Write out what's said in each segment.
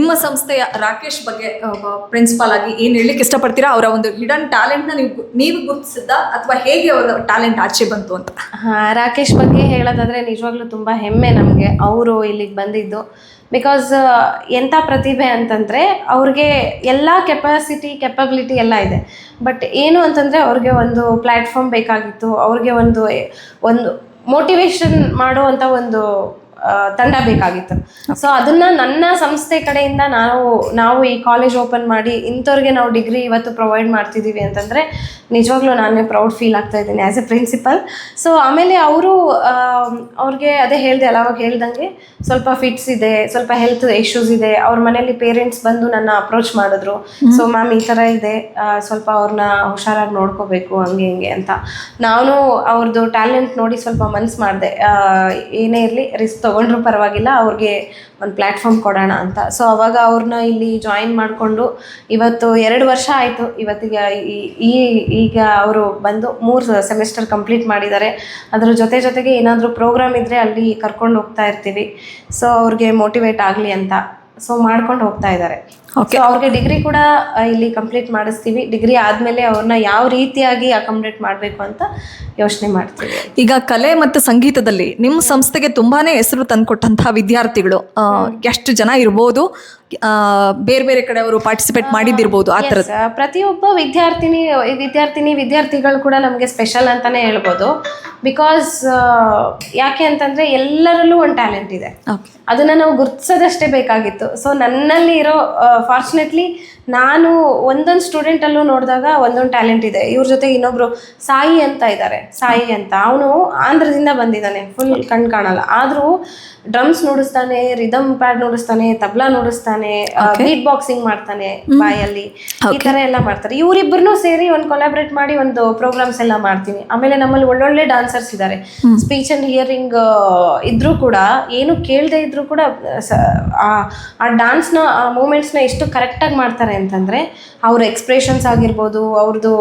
ನಿಮ್ಮ ಸಂಸ್ಥೆಯ ರಾಕೇಶ್ ಬಗ್ಗೆ ಪ್ರಿನ್ಸಿಪಾಲ್ ಆಗಿ ಏನು ಹೇಳಲಿಕ್ಕೆ ಇಷ್ಟಪಡ್ತೀರಾ? ಅವರ ಒಂದು ಹಿಡನ್ ಟ್ಯಾಲೆಂಟ್ನ ನೀವು ಗುರುತಿಸಿದ್ದ ಅಥವಾ ಹೇಗೆ ಅವರ ಟ್ಯಾಲೆಂಟ್ ಆಚೆ ಬಂತು ಅಂತ? ರಾಕೇಶ್ ಬಗ್ಗೆ ಹೇಳೋದಾದರೆ ನಿಜವಾಗ್ಲೂ ತುಂಬ ಹೆಮ್ಮೆ ನಮಗೆ ಅವರು ಇಲ್ಲಿಗೆ ಬಂದಿದ್ದು. ಬಿಕಾಸ್ ಎಂಥ ಪ್ರತಿಭೆ ಅಂತಂದರೆ ಅವ್ರಿಗೆ ಎಲ್ಲ ಕೆಪಬಿಲಿಟಿ ಎಲ್ಲ ಇದೆ. ಬಟ್ ಏನು ಅಂತಂದರೆ ಅವ್ರಿಗೆ ಒಂದು ಪ್ಲ್ಯಾಟ್ಫಾರ್ಮ್ ಬೇಕಾಗಿತ್ತು, ಅವ್ರಿಗೆ ಒಂದು ಮೋಟಿವೇಶನ್ ಮಾಡುವಂಥ ಒಂದು ತಂಡ ಬೇಕಾಗಿತ್ತು. ಸೊ ಅದನ್ನು ನನ್ನ ಸಂಸ್ಥೆ ಕಡೆಯಿಂದ ನಾವು ಈ ಕಾಲೇಜ್ ಓಪನ್ ಮಾಡಿ ಇಂಥವ್ರಿಗೆ ನಾವು ಡಿಗ್ರಿ ಇವತ್ತು ಪ್ರೊವೈಡ್ ಮಾಡ್ತಿದ್ದೀವಿ ಅಂತಂದರೆ ನಿಜವಾಗ್ಲೂ ನಾನೇ ಪ್ರೌಡ್ ಫೀಲ್ ಆಗ್ತಾ ಇದ್ದೀನಿ ಆ್ಯಸ್ ಎ ಪ್ರಿನ್ಸಿಪಲ್. ಸೊ ಆಮೇಲೆ ಅವ್ರಿಗೆ ಅದೇ ಹೇಳಿದೆ ಅಲ್ಲ, ಅವಾಗ ಹೇಳ್ದಂಗೆ ಸ್ವಲ್ಪ ಫಿಟ್ಸ್ ಇದೆ, ಸ್ವಲ್ಪ ಹೆಲ್ತ್ ಇಶ್ಯೂಸ್ ಇದೆ. ಅವ್ರ ಮನೇಲಿ ಪೇರೆಂಟ್ಸ್ ಬಂದು ನನ್ನ ಅಪ್ರೋಚ್ ಮಾಡಿದ್ರು. ಸೊ ಮ್ಯಾಮ್ ಈ ಥರ ಇದೆ, ಸ್ವಲ್ಪ ಅವ್ರನ್ನ ಹುಷಾರಾಗಿ ನೋಡ್ಕೋಬೇಕು ಹಂಗೆ ಹಿಂಗೆ ಅಂತ. ನಾನು ಅವ್ರದ್ದು ಟ್ಯಾಲೆಂಟ್ ನೋಡಿ ಸ್ವಲ್ಪ ಮನ್ಸು ಮಾಡಿದೆ, ಏನೇ ಇರಲಿ ರಿಸ್ಕ್ ತೊಗೊಂಡ್ರೂ ಪರವಾಗಿಲ್ಲ, ಅವ್ರಿಗೆ ಒಂದು ಪ್ಲ್ಯಾಟ್ಫಾರ್ಮ್ ಕೊಡೋಣ ಅಂತ. ಸೊ ಅವಾಗ ಅವ್ರನ್ನ ಇಲ್ಲಿ ಜಾಯಿನ್ ಮಾಡಿಕೊಂಡು ಇವತ್ತು 2 ವರ್ಷ ಆಯಿತು. ಇವತ್ತಿಗೆ ಈಗ ಅವರು ಬಂದು 3 ಸೆಮಿಸ್ಟರ್ ಕಂಪ್ಲೀಟ್ ಮಾಡಿದ್ದಾರೆ. ಅದರ ಜೊತೆಗೆ ಏನಾದರೂ ಪ್ರೋಗ್ರಾಮ್ ಇದ್ದರೆ ಅಲ್ಲಿ ಕರ್ಕೊಂಡು ಹೋಗ್ತಾ ಇರ್ತೀವಿ. ಸೊ ಅವ್ರಿಗೆ ಮೋಟಿವೇಟ್ ಆಗಲಿ ಅಂತ ಸೊ ಮಾಡ್ಕೊಂಡು ಹೋಗ್ತಾ ಇದ್ದಾರೆ. ಓಕೆ, ಅವ್ರಿಗೆ ಡಿಗ್ರಿ ಕೂಡ ಇಲ್ಲಿ ಕಂಪ್ಲೀಟ್ ಮಾಡಿಸ್ತೀವಿ. ಡಿಗ್ರಿ ಆದಮೇಲೆ ಅವ್ರನ್ನ ಯಾವ ರೀತಿಯಾಗಿ ಅಕಾಮಡೇಟ್ ಮಾಡಬೇಕು ಅಂತ ಯೋಚನೆ ಮಾಡ್ತೀವಿ. ಈಗ ಕಲೆ ಮತ್ತು ಸಂಗೀತದಲ್ಲಿ ನಿಮ್ಮ ಸಂಸ್ಥೆಗೆ ತುಂಬಾನೇ ಹೆಸರು ತಂದುಕೊಟ್ಟಂತಹ ವಿದ್ಯಾರ್ಥಿಗಳು ಎಷ್ಟು ಜನ ಇರ್ಬೋದು? ಬೇರೆ ಬೇರೆ ಕಡೆ ಅವರು ಪಾರ್ಟಿಸಿಪೇಟ್ ಮಾಡಿದ್ದಿರ್ಬೋದು. ಆ ಥರದ್ದು ಪ್ರತಿಯೊಬ್ಬ ವಿದ್ಯಾರ್ಥಿಗಳು ಕೂಡ ನಮಗೆ ಸ್ಪೆಷಲ್ ಅಂತಲೇ ಹೇಳ್ಬೋದು. ಬಿಕಾಸ್ ಯಾಕೆ ಅಂತಂದರೆ ಎಲ್ಲರಲ್ಲೂ ಒಂದು ಟ್ಯಾಲೆಂಟ್ ಇದೆ, ಅದನ್ನು ನಾವು ಗುರುತಿಸೋದಷ್ಟೇ ಬೇಕಾಗಿತ್ತು. ಸೊ ನನ್ನಲ್ಲಿ ಇರೋ ಫಾರ್ಚುನೇಟ್ಲಿ ನಾನು ಒಂದೊಂದು ಸ್ಟೂಡೆಂಟಲ್ಲೂ ನೋಡಿದಾಗ ಒಂದೊಂದು ಟ್ಯಾಲೆಂಟ್ ಇದೆ. ಇವ್ರ ಜೊತೆಗೆ ಇನ್ನೊಬ್ರು ಸಾಯಿ ಅಂತ ಇದ್ದಾರೆ. ಸಾಯಿ ಅಂತ ಅವನು ಆಂಧ್ರದಿಂದ ಬಂದಿದ್ದಾನೆ, ಫುಲ್ ಕಣ್ ಕಾಣಲ್ಲ, ಆದರೂ ಡ್ರಮ್ಸ್ ನುಡಿಸ್ತಾನೆ, ರಿದಮ್ ಪ್ಯಾಡ್ ನುಡಿಸ್ತಾನೆ, ತಬ್ಲಾ ನುಡಿಸ್ತಾನೆ, ಬೀಟ್ ಬಾಕ್ಸಿಂಗ್ ಮಾಡ್ತಾನೆ ಬಾಯಲ್ಲಿ, ಈ ಥರ ಎಲ್ಲ ಮಾಡ್ತಾರೆ. ಇವರಿಬ್ಬರನ್ನೂ ಸೇರಿ ಒಂದು ಕೊಲಾಬ್ರೇಟ್ ಮಾಡಿ ಒಂದು ಪ್ರೋಗ್ರಾಮ್ಸ್ ಎಲ್ಲ ಮಾಡ್ತೀನಿ. ಆಮೇಲೆ ನಮ್ಮಲ್ಲಿ ಒಳ್ಳೊಳ್ಳೆ ಡಾನ್ಸರ್ಸ್ ಇದ್ದಾರೆ. ಸ್ಪೀಚ್ ಆ್ಯಂಡ್ ಹಿಯರಿಂಗ್ ಇದ್ರೂ ಕೂಡ, ಏನು ಕೇಳದೆ ಇದ್ರೂ ಕೂಡ ಆ ಡಾನ್ಸ್ನ ಮೂಮೆಂಟ್ಸ್ನ ಎಷ್ಟು ಕರೆಕ್ಟಾಗಿ ಮಾಡ್ತಾರೆ ಅಂತಂದರೆ ಅವ್ರ ಎಕ್ಸ್ಪ್ರೆಷನ್ಸ್ ಆಗಿರ್ಬೋದು, ಅವ್ರದ್ದು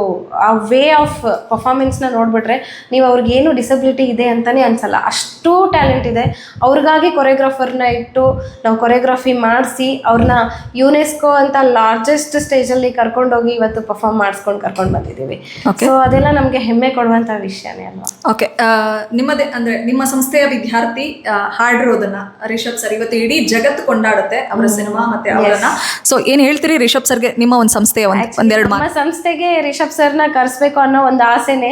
ಆ ವೇ ಆಫ್ ಪರ್ಫಾರ್ಮೆನ್ಸ್ನ ನೋಡಿಬಿಟ್ರೆ ನೀವು ಅವ್ರಿಗೇನು ಡಿಸಬಿಲಿಟಿ ಇದೆ ಅಂತಲೇ ಅನಿಸಲ್ಲ, ಅಷ್ಟು ಟ್ಯಾಲೆಂಟ್ ಇದೆ. ಅವ್ರಿಗಾಗಿ ಕೊರಿಯೋಗ್ರಾಫರ್ನ ಇಟ್ಟು ನಾವು ಕೊರಿಯೋಗ್ರಫಿ ಮಾಡಿಸಿ ಅವ್ರನ್ನ ಯುನೆಸ್ಕೋ ಅಂತ ಲಾರ್ಜೆಸ್ಟ್ ಸ್ಟೇಜಲ್ಲಿ ಕರ್ಕೊಂಡೋಗಿ ಇವತ್ತು ಪರ್ಫಾರ್ಮ್ ಮಾಡಿಸ್ಕೊಂಡು ಕರ್ಕೊಂಡು ಬಂದಿದ್ದೀವಿ. ಸೊ ಅದೆಲ್ಲ ನಮಗೆ ಹೆಮ್ಮೆ ಕೊಡುವಂಥ ವಿಷಯನೇ ಅಲ್ವಾ. ಓಕೆ, ನಿಮ್ಮದೇ ಅಂದರೆ ನಿಮ್ಮ ಸಂಸ್ಥೆಯ ವಿದ್ಯಾರ್ಥಿ ಹಾಡಿರೋದನ್ನ ರಿಷಬ್ ಸರ್ ಇವತ್ತು ಇಡೀ ಜಗತ್ತು ಕೊಂಡಾಡುತ್ತೆ ಅವರ ಸಿನಿಮಾ ಮತ್ತೆ ಅವರನ್ನ. ಸೊ ಏನು ಹೇಳ್ತೀರಿ ರಿಷಬ್ ಸರ್ಗೆ, ನಿಮ್ಮ ಒಂದು ಸಂಸ್ಥೆಯ ಒಂದೆರಡು ನಮ್ಮ ಸಂಸ್ಥೆಗೆ ರಿಷಬ್ ಸರ್ನ ಕರೆಸ್ಬೇಕು ಅನ್ನೋ ಒಂದು ಆಸೆನೆ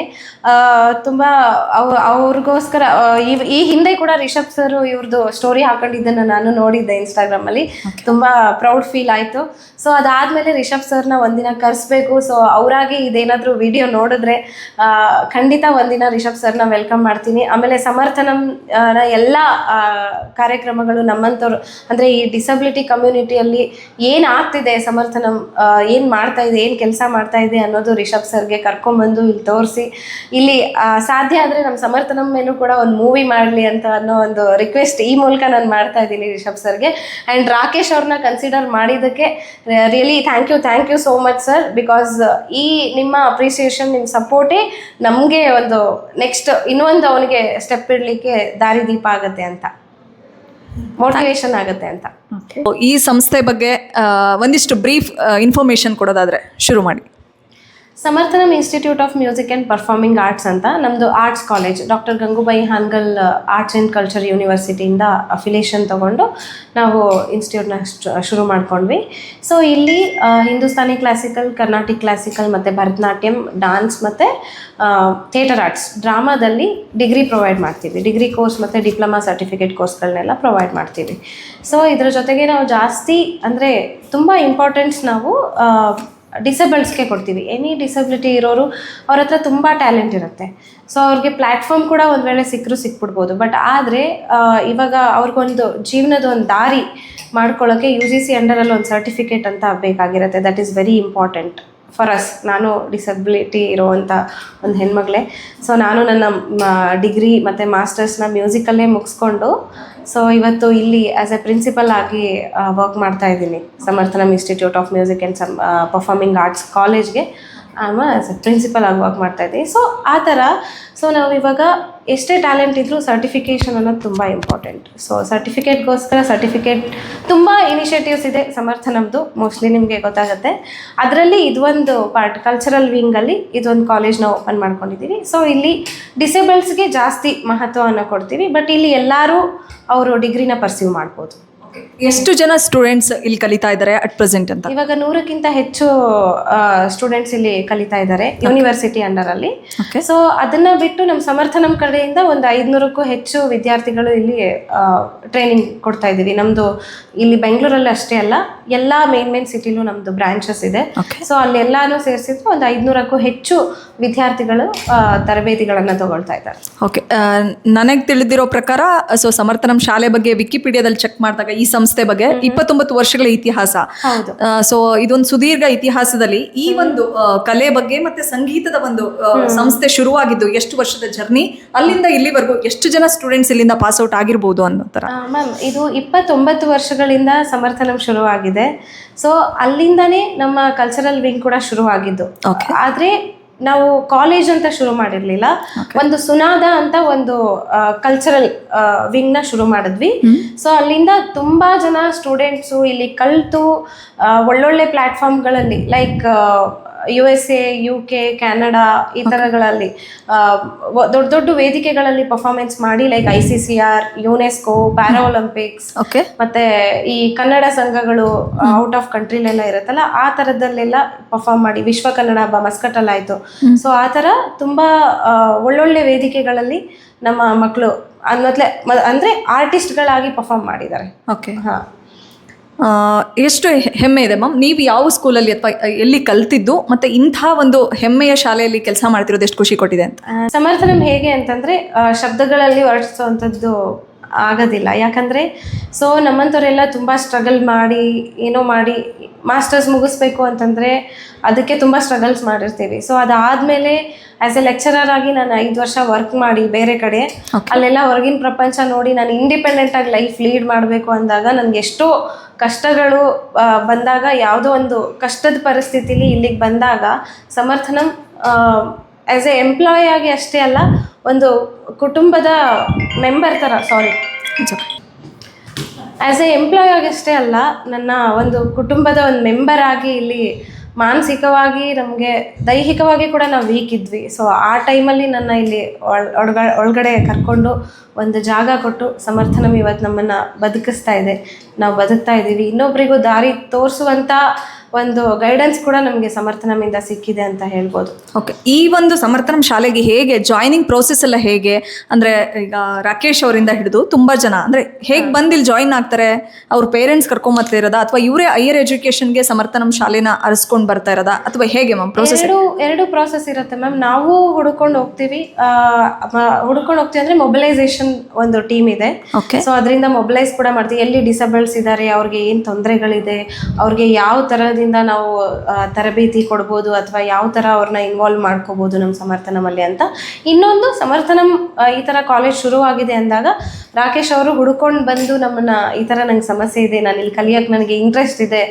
ತುಂಬ. ಅವ್ರಿಗೋಸ್ಕರ ಈ ಹಿಂದೆ ಕೂಡ ರಿಷಬ್ ಸರ್ ಇವ್ರದ್ದು ಸ್ಟೋರಿ ಹಾಕೊಂಡಿದ್ದನ್ನು ನಾನು ನೋಡಿದ್ದೆ ಇನ್ಸ್ಟಾಗ್ರಾಮಲ್ಲಿ. ತುಂಬ ಪ್ರೌಡ್ ಫೀಲ್ ಆಯಿತು. ಸೊ ಅದಾದಮೇಲೆ ರಿಷಬ್ ಸರ್ನ ಒಂದಿನ ಕರೆಸ್ಬೇಕು. ಸೊ ಅವರಾಗಿ ಇದೇನಾದರೂ ವಿಡಿಯೋ ನೋಡಿದ್ರೆ ಖಂಡಿತ ಒಂದಿನ ರಿಷಬ್ ಸರ್ನ ವೆಲ್ಕಮ್ ಮಾಡ್ತೀನಿ. ಆಮೇಲೆ ಸಮರ್ಥನಂ ಎಲ್ಲ ಕಾರ್ಯಕ್ರಮಗಳು ನಮ್ಮಂಥವ್ರು ಅಂದರೆ ಈ ಡಿಸಬಿಲಿಟಿ ಕಮ್ಯುನಿಟಿಯಲ್ಲಿ ಏನು ಆಗ್ತಿದೆ, ಸಮರ್ಥನಂ ಏನು ಮಾಡ್ತಾ ಇದೆ, ಏನು ಕೆಲಸ ಮಾಡ್ತಾ ಇದೆ ಅನ್ನೋದು ರಿಷಬ್ ಸರ್ಗೆ ಕರ್ಕೊಂಡ್ಬಂದು ಇಲ್ಲಿ ತೋರಿಸಿ, ಇಲ್ಲಿ ಸಾಧ್ಯ ಆದರೆ ನಮ್ಮ ಸಮರ್ಥನಂ ಮೇಲೂ ಕೂಡ ಒಂದು ಮೂವಿ ಮಾಡಲಿ ಅಂತ ಅನ್ನೋ ಒಂದು ರಿಕ್ವೆಸ್ಟ್ ಈ ಮೂಲಕ ನಾನು ಮಾಡ್ತಾ ಇದ್ದೀನಿ ರಿಷಬ್ ಸರ್ಗೆ. ಆ್ಯಂಡ್ ರಾಕೇಶ್ ಅವ್ರನ್ನ ಕನ್ಸಿಡರ್ ಮಾಡಿದ್ದಕ್ಕೆ really thank you so much sir. Because ಈ ನಿಮ್ಮ ಅಪ್ರಿಸಿಯೇಷನ್, ನಿಮ್ಮ ಸಪೋರ್ಟೇ ನಮಗೆ ಒಂದು ನೆಕ್ಸ್ಟ್ ಇನ್ನೊಂದು ಅವನಿಗೆ ಸ್ಟೆಪ್ ಇಡಲಿಕ್ಕೆ ದಾರಿದೀಪ ಆಗುತ್ತೆ ಅಂತ, ಮೋಟಿವೇಶನ್ ಆಗುತ್ತೆ ಅಂತ. ಈ ಸಂಸ್ಥೆ ಬಗ್ಗೆ ಒಂದಿಷ್ಟು ಬ್ರೀಫ್ ಇನ್ಫಾರ್ಮೇಶನ್ ಕೊಡೋದಾದರೆ ಶುರು ಮಾಡಿ. Samarthanam institute of music and performing arts ಅಂತ ನಮ್ಮದು arts college, doctor Gangubai Hangal arts and culture ಯೂನಿವರ್ಸಿಟಿಯಿಂದ ಅಫಿಲಿಯೇಷನ್ ತೊಗೊಂಡು ನಾವು ಇನ್ಸ್ಟಿಟ್ಯೂಟ್ನ ಶುರು ಮಾಡ್ಕೊಂಡ್ವಿ. ಸೊ ಇಲ್ಲಿ ಹಿಂದೂಸ್ತಾನಿ ಕ್ಲಾಸಿಕಲ್, ಕರ್ನಾಟಿಕ್ ಕ್ಲಾಸಿಕಲ್ ಮತ್ತು ಭರತನಾಟ್ಯಂ, ಡಾನ್ಸ್ ಮತ್ತು ಥಿಯೇಟರ್ ಆರ್ಟ್ಸ್, ಡ್ರಾಮಾದಲ್ಲಿ ಡಿಗ್ರಿ ಪ್ರೊವೈಡ್ ಮಾಡ್ತೀವಿ. ಡಿಗ್ರಿ ಕೋರ್ಸ್ ಮತ್ತು ಡಿಪ್ಲೊಮಾ ಸರ್ಟಿಫಿಕೇಟ್ ಕೋರ್ಸ್ಗಳನ್ನೆಲ್ಲ ಪ್ರೊವೈಡ್ ಮಾಡ್ತೀವಿ. ಸೊ ಇದರ ಜೊತೆಗೆ ನಾವು ಜಾಸ್ತಿ ಅಂದರೆ ತುಂಬ ಇಂಪಾರ್ಟೆನ್ಸ್ ನಾವು ಡಿಸೇಬಲ್ಸ್ಗೆ ಕೊಡ್ತೀವಿ. ಎನಿ ಡಿಸಬಿಲಿಟಿ ಇರೋರು ಅವ್ರ ಹತ್ರ ತುಂಬ ಟ್ಯಾಲೆಂಟ್ ಇರುತ್ತೆ. ಸೊ ಅವ್ರಿಗೆ ಪ್ಲ್ಯಾಟ್ಫಾರ್ಮ್ ಕೂಡ ಒಂದು ವೇಳೆ ಸಿಕ್ಬಿಡ್ಬೋದು. ಬಟ್ ಆದರೆ ಇವಾಗ ಅವ್ರಿಗೊಂದು ಜೀವನದ ಒಂದು ದಾರಿ ಮಾಡ್ಕೊಳ್ಳೋಕ್ಕೆ UGC ಅಂಡರಲ್ಲಿ ಒಂದು ಸರ್ಟಿಫಿಕೇಟ್ ಅಂತ ಬೇಕಾಗಿರುತ್ತೆ. That is very important for us. ನಾನು ಡಿಸಬಿಲಿಟಿ ಇರೋವಂಥ ಒಂದು ಹೆಣ್ಮಗಳೇ. ಸೊ ನಾನು ನನ್ನ ಡಿಗ್ರಿ ಮತ್ತು ಮಾಸ್ಟರ್ಸ್ನ ಮ್ಯೂಸಿಕಲ್ಲೇ ಮುಗಿಸ್ಕೊಂಡು ಸೊ ಇವತ್ತು ಇಲ್ಲಿ ಆ್ಯಸ್ ಎ ಪ್ರಿನ್ಸಿಪಲ್ ಆಗಿ ವರ್ಕ್ ಮಾಡ್ತಾ ಇದ್ದೀನಿ Samarthanam institute of music and performing arts ಕಾಲೇಜ್ಗೆ. ಆಸ್ ಎ ಪ್ರಿನ್ಸಿಪಲ್ ಆಗಿ ವರ್ಕ್ ಮಾಡ್ತಾ ಇದ್ದೀವಿ. ಸೊ ಆ ಥರ ಸೊ ನಾವು ಇವಾಗ ಎಷ್ಟೇ ಟ್ಯಾಲೆಂಟ್ ಇದ್ದರೂ ಸರ್ಟಿಫಿಕೇಷನ್ ಅನ್ನೋದು ತುಂಬ ಇಂಪಾರ್ಟೆಂಟ್. ಸೊ ಸರ್ಟಿಫಿಕೇಟ್ ತುಂಬ ಇನಿಷಿಯೇಟಿವ್ಸ್ ಇದೆ ಸಮರ್ಥ ನಮ್ಮದು, ಮೋಸ್ಟ್ಲಿ ನಿಮಗೆ ಗೊತ್ತಾಗುತ್ತೆ. ಅದರಲ್ಲಿ ಇದೊಂದು ಪಾರ್ಟ್, ಕಲ್ಚರಲ್ ವಿಂಗಲ್ಲಿ ಇದೊಂದು ಕಾಲೇಜ್ನ ಓಪನ್ ಮಾಡ್ಕೊಂಡಿದ್ದೀವಿ. ಸೊ ಇಲ್ಲಿ ಡಿಸೇಬಲ್ಸ್ಗೆ ಜಾಸ್ತಿ ಮಹತ್ವವನ್ನು ಕೊಡ್ತೀವಿ, ಬಟ್ ಇಲ್ಲಿ ಎಲ್ಲರೂ ಅವರು ಡಿಗ್ರಿನ ಪರ್ಸ್ಯೂ ಮಾಡ್ಬೋದು. ಎಷ್ಟು ಜನ ಸ್ಟೂಡೆಂಟ್ಸ್ ಇಲ್ಲಿ ಕಲಿತಾ ಇದ್ದಾರೆ ಅಟ್ ಪ್ರೆಸೆಂಟ್ ಅಂತ? ಇವಾಗ 100ಕ್ಕಿಂತ ಹೆಚ್ಚು ಸ್ಟೂಡೆಂಟ್ಸ್ ಇಲ್ಲಿ ಕಲಿತಾ ಇದ್ದಾರೆ ಯೂನಿವರ್ಸಿಟಿ ಅಂಡರಲ್ಲಿ. ಸೊ ಅದನ್ನ ಬಿಟ್ಟು ನಮ್ಮ ಸಮರ್ಥ ನಮ್ಮ ಕಡೆಯಿಂದ ಒಂದು 500ಕ್ಕೂ ಹೆಚ್ಚು ವಿದ್ಯಾರ್ಥಿಗಳು ಇಲ್ಲಿ ಟ್ರೈನಿಂಗ್ ಕೊಡ್ತಾ ಇದ್ದೀವಿ. ನಮ್ಮದು ಇಲ್ಲಿ ಬೆಂಗಳೂರಲ್ಲಿ ಅಷ್ಟೇ ಅಲ್ಲ, ಎಲ್ಲ ಮೇನ್ ಸಿಟಿಲೂ ನಮ್ಮದು ಬ್ರಾಂಚಸ್ ಇದೆ. ಸೊ ಅಲ್ಲೆಲ್ಲಾನು ಸೇರಿಸಿದ್ರು ಒಂದು 500ಕ್ಕೂ ಹೆಚ್ಚು ವಿದ್ಯಾರ್ಥಿಗಳು ತರಬೇತಿಗಳನ್ನು ತಗೊಳ್ತಾ ಇದ್ದಾರೆ. ಓಕೆ, ನನಗೆ ತಿಳಿದಿರೋ ಪ್ರಕಾರ ಸೊ ಸಮರ್ಥ ನಮ್ಮ ಶಾಲೆ ಬಗ್ಗೆ ವಿಕಿಪೀಡಿಯಾದಲ್ಲಿ ಚೆಕ್ ಮಾಡಿದಾಗ ಈ ಸಂಸ್ಥೆ ಬಗ್ಗೆ 29 ವರ್ಷಗಳ ಇತಿಹಾಸ. ಸೊ ಇದೊಂದು ಸುದೀರ್ಘ ಇತಿಹಾಸದಲ್ಲಿ ಈ ಒಂದು ಕಲೆ ಬಗ್ಗೆ ಮತ್ತೆ ಸಂಗೀತದ ಒಂದು ಸಂಸ್ಥೆ ಶುರುವಾಗಿದ್ದು ಎಷ್ಟು ವರ್ಷದ ಜರ್ನಿ, ಅಲ್ಲಿಂದ ಇಲ್ಲಿವರೆಗೂ ಎಷ್ಟು ಜನ ಸ್ಟೂಡೆಂಟ್ಸ್ ಇಲ್ಲಿಂದ ಪಾಸ್ ಔಟ್ ಆಗಿರ್ಬೋದು ಅನ್ನೋ ತರ? ಮ್ಯಾಮ್ ಇದು 29 ವರ್ಷಗಳಿಂದ ಸಮರ್ಥನಂ ಶುರುವಾಗಿದೆ. ಸೊ ಅಲ್ಲಿಂದನೇ ನಮ್ಮ ಕಲ್ಚರಲ್ ವಿಂಗ್ ಕೂಡ ಶುರುವಾಗಿದ್ದು. ಆದ್ರೆ ನಾವು ಕಾಲೇಜ್ ಅಂತ ಶುರು ಮಾಡಿರ್ಲಿಲ್ಲ, ಒಂದು ಸುನಾದ ಅಂತ ಒಂದು ಕಲ್ಚರಲ್ ವಿಂಗ್ನ ಶುರು ಮಾಡಿದ್ವಿ. ಸೊ ಅಲ್ಲಿಂದ ತುಂಬಾ ಜನ ಸ್ಟೂಡೆಂಟ್ಸು ಇಲ್ಲಿ ಕಲಿತು ಒಳ್ಳೊಳ್ಳೆ ಪ್ಲಾಟ್ಫಾರ್ಮ್ಗಳಲ್ಲಿ ಲೈಕ್ USA, UK, ಕ್ಯಾನಡಾ ಈ ಥರಗಳಲ್ಲಿ ದೊಡ್ಡ ದೊಡ್ಡ ವೇದಿಕೆಗಳಲ್ಲಿ ಪರ್ಫಾರ್ಮೆನ್ಸ್ ಮಾಡಿ, like ICCR, UNESCO, para Olympics, ಮತ್ತೆ ಈ ಕನ್ನಡ ಸಂಘಗಳು ಔಟ್ ಆಫ್ ಕಂಟ್ರಿಲೆಲ್ಲ ಇರುತ್ತಲ್ಲ, ಆ ಥರದಲ್ಲೆಲ್ಲ ಪರ್ಫಾರ್ಮ್ ಮಾಡಿ ವಿಶ್ವ ಕನ್ನಡ ಹಬ್ಬ ಮಸ್ಕಟ್ಟಲ್ಲಾಯಿತು. ಸೊ ಆ ಥರ ತುಂಬ ಒಳ್ಳೊಳ್ಳೆ ವೇದಿಕೆಗಳಲ್ಲಿ ನಮ್ಮ ಮಕ್ಕಳು ಅಂದರೆ ಆರ್ಟಿಸ್ಟ್ಗಳಾಗಿ ಪರ್ಫಾರ್ಮ್ ಮಾಡಿದ್ದಾರೆ. ಓಕೆ, ಹಾಂ. ಎಷ್ಟು ಹೆಮ್ಮೆ ಇದೆ ಮ್ಯಾಮ್, ನೀವು ಯಾವ ಸ್ಕೂಲಲ್ಲಿ ಅಥವಾ ಎಲ್ಲಿ ಕಲ್ತಿದ್ದು ಮತ್ತೆ ಇಂಥ ಒಂದು ಹೆಮ್ಮೆಯ ಶಾಲೆಯಲ್ಲಿ ಕೆಲಸ ಮಾಡ್ತಿರೋದು ಎಷ್ಟು ಖುಷಿ ಕೊಟ್ಟಿದೆ ಅಂತ? ಸಮರ್ಥನಂ ಹೇಗೆ ಅಂತಂದರೆ ಶಬ್ದಗಳಲ್ಲಿ ವರ್ಣಿಸುವಂಥದ್ದು ಆಗೋದಿಲ್ಲ. ಯಾಕಂದರೆ ಸೊ ನಮ್ಮಂಥವರೆಲ್ಲ ತುಂಬ ಸ್ಟ್ರಗಲ್ ಮಾಡಿ ಏನೋ ಮಾಡಿ ಮಾಸ್ಟರ್ಸ್ ಮುಗಿಸ್ಬೇಕು ಅಂತಂದರೆ ಅದಕ್ಕೆ ತುಂಬ ಸ್ಟ್ರಗಲ್ಸ್ ಮಾಡಿರ್ತೀವಿ. ಸೊ ಅದಾದಮೇಲೆ ಆ್ಯಸ್ ಎ ಲೆಕ್ಚರರ್ ಆಗಿ ನಾನು 5 ವರ್ಷ ವರ್ಕ್ ಮಾಡಿ ಬೇರೆ ಕಡೆ ಅಲ್ಲೆಲ್ಲ ಹೊರಗಿನ ಪ್ರಪಂಚ ನೋಡಿ ನಾನು ಇಂಡಿಪೆಂಡೆಂಟಾಗಿ ಲೈಫ್ ಲೀಡ್ ಮಾಡಬೇಕು ಅಂದಾಗ ನನಗೆ ಎಷ್ಟೋ ಕಷ್ಟಗಳು ಬಂದಾಗ, ಯಾವುದೋ ಒಂದು ಕಷ್ಟದ ಪರಿಸ್ಥಿತಿಲಿ ಇಲ್ಲಿಗೆ ಬಂದಾಗ ಸಮರ್ಥನಂ ಆ್ಯಸ್ ಎ ಎಂಪ್ಲಾಯ್ ಆಗಿ ಅಷ್ಟೇ ಅಲ್ಲ, ಒಂದು ಕುಟುಂಬದ ಮೆಂಬರ್ ಥರ, ಆ್ಯಸ್ ಎ ಎಂಪ್ಲಾಯ್ ಆಗಿ ಅಷ್ಟೇ ಅಲ್ಲ, ನನ್ನ ಒಂದು ಕುಟುಂಬದ ಒಂದು ಮೆಂಬರ್ ಆಗಿ ಇಲ್ಲಿ ಮಾನಸಿಕವಾಗಿ ನಮಗೆ ದೈಹಿಕವಾಗಿ ಕೂಡ ನಾವು ವೀಕ್ ಇದ್ವಿ. ಸೊ ಆ ಟೈಮಲ್ಲಿ ನನ್ನ ಇಲ್ಲಿ ಒಳಗಡೆ ಕರ್ಕೊಂಡು ಒಂದು ಜಾಗ ಕೊಟ್ಟು ಸಮರ್ಥನಂ ಇವತ್ತು ನಮ್ಮನ್ನು ಬದುಕಿಸ್ತಾ ಇದೆ, ನಾವು ಬದುಕ್ತಾ ಇದ್ದೀವಿ. ಇನ್ನೊಬ್ಬರಿಗೂ ದಾರಿ ತೋರಿಸುವಂಥ ಒಂದು ಗೈಡೆನ್ಸ್ ಕೂಡ ನಮಗೆ ಸಮರ್ಥನಮಿಂದ ಸಿಕ್ಕಿದೆ ಅಂತ ಹೇಳ್ಬೋದು. ಓಕೆ, ಈ ಒಂದು ಸಮರ್ಥನಂ ಶಾಲೆಗೆ ಹೇಗೆ ಜಾಯ್ನಿಂಗ್ ಪ್ರೋಸೆಸ್ ಎಲ್ಲ ಹೇಗೆ ಅಂದರೆ ಈಗ ರಾಕೇಶ್ ಅವರಿಂದ ಹಿಡಿದು ತುಂಬ ಜನ ಅಂದರೆ ಹೇಗೆ ಬಂದು ಇಲ್ಲಿ ಜಾಯಿನ್ ಆಗ್ತಾರೆ? ಅವ್ರ ಪೇರೆಂಟ್ಸ್ ಕರ್ಕೊಂಬರ್ತಾ ಇರೋದಾ ಅಥವಾ ಇವರೇ ಹೈಯರ್ ಎಜುಕೇಷನ್ಗೆ ಸಮರ್ಥನಂ ಶಾಲೆನ ಅರಿಸ್ಕೊಂಡು ಬರ್ತಾ ಇರೋದಾ ಅಥವಾ ಹೇಗೆ ಮ್ಯಾಮ್ ಪ್ರೋಸೆಸ್? ಎರಡು ಪ್ರೋಸೆಸ್ ಇರುತ್ತೆ ಮ್ಯಾಮ್. ನಾವು ಹುಡ್ಕೊಂಡು ಹೋಗ್ತೀವಿ ಅಂದರೆ ಮೊಬಿಲೈಸೇಷನ್ ಒಂದು ಟೀಮ್ ಇದೆ. ಸೊ ಅದರಿಂದ ಮೊಬಿಲೈಸ್ ಕೂಡ ಮಾಡ್ತೀವಿ. ಎಲ್ಲಿ ಡಿಸೇಬಲ್ಸ್ ಇದ್ದಾರೆ, ಅವ್ರಿಗೆ ಏನು ತೊಂದರೆಗಳಿದೆ, ಅವ್ರಿಗೆ ಯಾವ ಥರದಿಂದ ನಾವು ತರಬೇತಿ ಕೊಡ್ಬೋದು ಅಥವಾ ಯಾವ ಥರ ಅವ್ರನ್ನ ಇನ್ವಾಲ್ವ್ ಮಾಡ್ಕೋಬೋದು ನಮ್ಮ ಸಮರ್ಥನಮಲ್ಲಿ ಅಂತ. ಇನ್ನೊಂದು ಸಮರ್ಥನಂ ಈ ಥರ ಕಾಲೇಜ್ ಶುರುವಾಗಿದೆ ಅಂದಾಗ ರಾಕೇಶ್ ಅವರು ಹುಡ್ಕೊಂಡು ಬಂದು ನಮ್ಮನ್ನು ಈ ಥರ ನಂಗೆ ಸಮಸ್ಯೆ ಇದೆ, ನಾನು ಇಲ್ಲಿ ಕಲಿಯೋಕ್ಕೆ ನನಗೆ ಇಂಟ್ರೆಸ್ಟ್ ಇದೆ,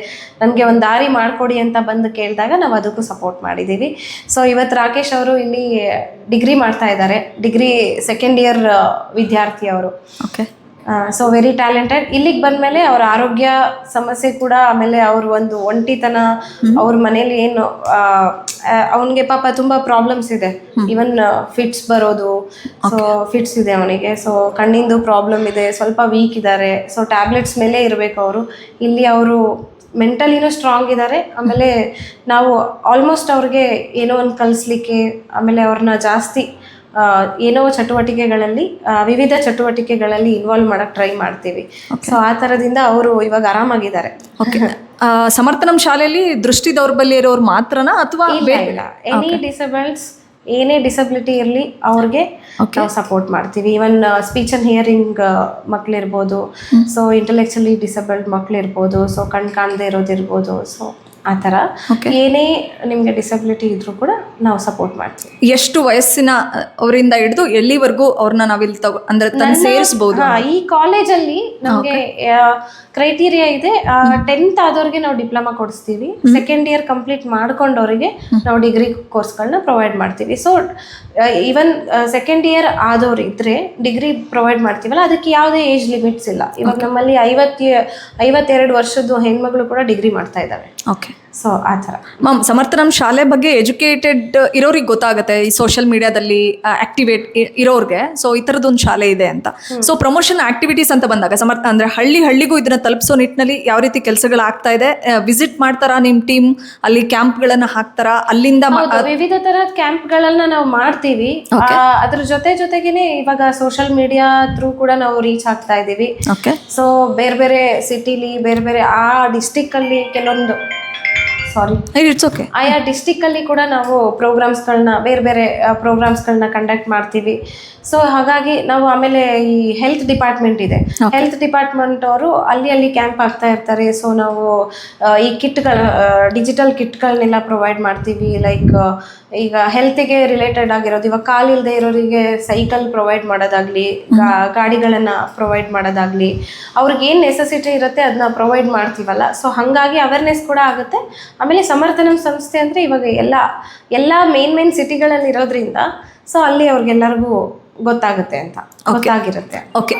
ನನಗೆ ಒಂದು ದಾರಿ ಮಾಡಿಕೊಡಿ ಅಂತ ಬಂದು ಕೇಳಿದಾಗ ನಾವು ಅದಕ್ಕೂ ಸಪೋರ್ಟ್ ಮಾಡಿದ್ದೀವಿ. ಸೊ ಇವತ್ತು ರಾಕೇಶ್ ಅವರು ಇಲ್ಲಿ ಡಿಗ್ರಿ ಮಾಡ್ತಾ ಇದ್ದಾರೆ, ಡಿಗ್ರಿ ಸೆಕೆಂಡ್ ಇಯರ್ ವಿದ್ಯಾರ್ಥಿ ಅವರು. Okay, so very talented. ಇಲ್ಲಿಗೆ ಬಂದಮೇಲೆ ಅವ್ರ ಆರೋಗ್ಯ ಸಮಸ್ಯೆ ಕೂಡ, ಆಮೇಲೆ ಅವ್ರ ಒಂದು ಒಂಟಿತನ, ಅವ್ರ ಮನೇಲಿ ಏನು ಅವನಿಗೆ ಪಾಪ ತುಂಬ ಪ್ರಾಬ್ಲಮ್ಸ್ ಇದೆ, ಈವನ್ ಫಿಟ್ಸ್ ಬರೋದು. ಸೊ ಫಿಟ್ಸ್ ಇದೆ ಅವನಿಗೆ, ಸೊ ಕಣ್ಣಿಂದು ಪ್ರಾಬ್ಲಮ್ ಇದೆ, ಸ್ವಲ್ಪ ವೀಕ್ ಇದ್ದಾರೆ. ಸೊ ಟ್ಯಾಬ್ಲೆಟ್ಸ್ ಮೇಲೆ ಇರಬೇಕು ಅವರು. ಇಲ್ಲಿ ಅವರು ಮೆಂಟಲಿನೂ ಸ್ಟ್ರಾಂಗ್ ಇದ್ದಾರೆ. ಆಮೇಲೆ ನಾವು ಆಲ್ಮೋಸ್ಟ್ ಅವ್ರಿಗೆ ಏನೋ ಒಂದು ಕಲಿಸ್ಲಿಕ್ಕೆ, ಆಮೇಲೆ ಅವ್ರನ್ನ ಜಾಸ್ತಿ ಏನೋ ಚಟುವಟಿಕೆಗಳಲ್ಲಿ ವಿವಿಧ ಚಟುವಟಿಕೆಗಳಲ್ಲಿ ಇನ್ವಾಲ್ವ್ ಮಾಡೋಕ್ಕೆ ಟ್ರೈ ಮಾಡ್ತೀವಿ. ಸೊ ಆ ಥರದಿಂದ ಅವರು ಇವಾಗ ಆರಾಮಾಗಿದ್ದಾರೆ. ಓಕೆ, ಸಮರ್ಥನಂ ಶಾಲೆಯಲ್ಲಿ ದೃಷ್ಟಿ ದೌರ್ಬಲ್ಯ ಇರೋರು ಮಾತ್ರನಾ ಅಥವಾ ಇಲ್ಲ, ಎನಿ ಡಿಸೇಬಲ್ಸ್, ಏನೇ ಡಿಸಬಿಲಿಟಿ ಇರಲಿ ಅವ್ರಿಗೆ ನಾವು ಸಪೋರ್ಟ್ ಮಾಡ್ತೀವಿ. ಈವನ್ ಸ್ಪೀಚ್ ಆ್ಯಂಡ್ ಹಿಯರಿಂಗ್ ಮಕ್ಕಳಿರ್ಬೋದು, ಸೊ ಇಂಟೆಲೆಕ್ಚುಲಿ ಡಿಸೇಬಲ್ಡ್ ಮಕ್ಕಳಿರ್ಬೋದು, ಸೊ ಕಣ್ಣು ಕಾಣದೇ ಇರೋದಿರ್ಬೋದು. ಸೊ ಆ ಥರ ಏನೇ ನಿಮಗೆ ಡಿಸಬಿಲಿಟಿ ಇದ್ರೂ ಕೂಡ ನಾವು ಸಪೋರ್ಟ್ ಮಾಡ್ತೀವಿ. ಎಷ್ಟು ವಯಸ್ಸಿನ ಅವರಿಂದ ಹಿಡಿದು ಎಲ್ಲಿವರೆಗೂ ಅವ್ರನ್ನ ನಾವಿಲ್ಲಿ ಅಂದ್ರೆ ಸೇರಿಸಬಹುದು? ಈ ಕಾಲೇಜಲ್ಲಿ ನಮಗೆ ಕ್ರೈಟೀರಿಯಾ ಇದೆ. 10th ಆದವ್ರಿಗೆ ನಾವು ಡಿಪ್ಲೊಮಾ ಕೊಡಿಸ್ತೀವಿ, ಸೆಕೆಂಡ್ ಇಯರ್ ಕಂಪ್ಲೀಟ್ ಮಾಡ್ಕೊಂಡವರಿಗೆ ನಾವು ಡಿಗ್ರಿ ಕೋರ್ಸ್ಗಳನ್ನ ಪ್ರೊವೈಡ್ ಮಾಡ್ತೀವಿ. ಸೊ ಈವನ್ ಸೆಕೆಂಡ್ ಇಯರ್ ಆದವ್ರು ಇದ್ರೆ ಡಿಗ್ರಿ ಪ್ರೊವೈಡ್ ಮಾಡ್ತೀವಲ್ಲ, ಅದಕ್ಕೆ ಯಾವುದೇ ಏಜ್ ಲಿಮಿಟ್ಸ್ ಇಲ್ಲ. ಇವಾಗ ನಮ್ಮಲ್ಲಿ 52 ವರ್ಷದ ಹೆಣ್ಮಗಳು ಕೂಡ ಡಿಗ್ರಿ ಮಾಡ್ತಾ ಇದ್ದಾವೆ. ಓಕೆ. ಸೊ ಆ ಥರ ಮ್ಯಾಮ್, ಸಮರ್ಥನಂ ಶಾಲೆ ಬಗ್ಗೆ ಎಜುಕೇಟೆಡ್ ಇರೋರಿಗೆ ಗೊತ್ತಾಗುತ್ತೆ, ಈ ಸೋಷಿಯಲ್ ಮೀಡಿಯಾದಲ್ಲಿ ಆಕ್ಟಿವೇಟ್ ಇರೋರಿಗೆ. ಸೊ ಈ ಥರದೊಂದು ಶಾಲೆ ಇದೆ ಅಂತ. ಸೊ ಪ್ರಮೋಷನ್ ಆಕ್ಟಿವಿಟೀಸ್ ಅಂತ ಬಂದಾಗ ಅಂದ್ರೆ ಹಳ್ಳಿಗೂ ಇದನ್ನ ತಲುಪಿಸೋ ನಿಟ್ಟಿನಲ್ಲಿ ಯಾವ ರೀತಿ ಕೆಲಸಗಳಾಗ್ತಾ ಇದೆ? ವಿಸಿಟ್ ಮಾಡ್ತಾರಾ ನಿಮ್ಮ ಟೀಮ್? ಅಲ್ಲಿ ಕ್ಯಾಂಪ್ಗಳನ್ನ ಹಾಕ್ತಾರಾ? ಅಲ್ಲಿಂದ ವಿವಿಧ ತರಹದ ಕ್ಯಾಂಪ್ಗಳನ್ನ ನಾವು ಮಾಡ್ತೀವಿ. ಅದ್ರ ಜೊತೆಗೇನೆ ಇವಾಗ ಸೋಷಿಯಲ್ ಮೀಡಿಯಾ ಥ್ರೂ ಕೂಡ ನಾವು ರೀಚ್ ಆಗ್ತಾ ಇದೀವಿ. ಸೊ ಬೇರೆ ಸಿಟಿಲಿ ಬೇರೆ ಆ ಡಿಸ್ಟಿಕ್ ಅಲ್ಲಿ ಕೆಲವೊಂದು ಆಯಾ ಡಿಸ್ಟಿಕ್ ಅಲ್ಲಿ ಕೂಡ ನಾವು ಪ್ರೋಗ್ರಾಮ್ಸ್ಗಳನ್ನ ಬೇರೆ ಪ್ರೋಗ್ರಾಮ್ಸ್ಗಳನ್ನ ಕಂಡಕ್ಟ್ ಮಾಡ್ತೀವಿ. ಸೊ ಹಾಗಾಗಿ ನಾವು ಆಮೇಲೆ ಈ ಹೆಲ್ತ್ ಡಿಪಾರ್ಟ್ಮೆಂಟ್ ಇದೆ, ಹೆಲ್ತ್ ಡಿಪಾರ್ಟ್ಮೆಂಟ್ ಅವರು ಅಲ್ಲಿ ಕ್ಯಾಂಪ್ ಆಗ್ತಾ ಇರ್ತಾರೆ. ಸೊ ನಾವು ಈ ಡಿಜಿಟಲ್ ಕಿಟ್ಗಳನ್ನೆಲ್ಲ ಪ್ರೊವೈಡ್ ಮಾಡ್ತೀವಿ. ಲೈಕ್ ಈಗ ಹೆಲ್ತ್ಗೆ ರಿಲೇಟೆಡ್ ಆಗಿರೋದು, ಇವಾಗ ಕಾಲಿಲ್ಲದೆ ಇರೋರಿಗೆ ಸೈಕಲ್ ಪ್ರೊವೈಡ್ ಮಾಡೋದಾಗ್ಲಿ, ಗಾಡಿಗಳನ್ನ ಪ್ರೊವೈಡ್ ಮಾಡೋದಾಗ್ಲಿ, ಅವ್ರಿಗೆ ಏನು ನೆಸೆಸಿಟಿ ಇರುತ್ತೆ ಅದನ್ನ ಪ್ರೊವೈಡ್ ಮಾಡ್ತೀವಲ್ಲ. ಸೊ ಹಾಗಾಗಿ ಅವೇರ್ನೆಸ್ ಕೂಡ ಆಗುತ್ತೆ. ಆಮೇಲೆ ಸಮರ್ಥನಂ ಸಂಸ್ಥೆ ಅಂದರೆ ಇವಾಗ ಎಲ್ಲ ಮೇನ್ ಸಿಟಿಗಳಲ್ಲಿ ಇರೋದ್ರಿಂದ ಸೊ ಅಲ್ಲಿ ಅವ್ರಿಗೆಲ್ಲರಿಗೂ ಗೊತ್ತಾಗುತ್ತೆ ಅಂತ ಗೊತ್ತಾಗಿರುತ್ತೆ. ಓಕೆ.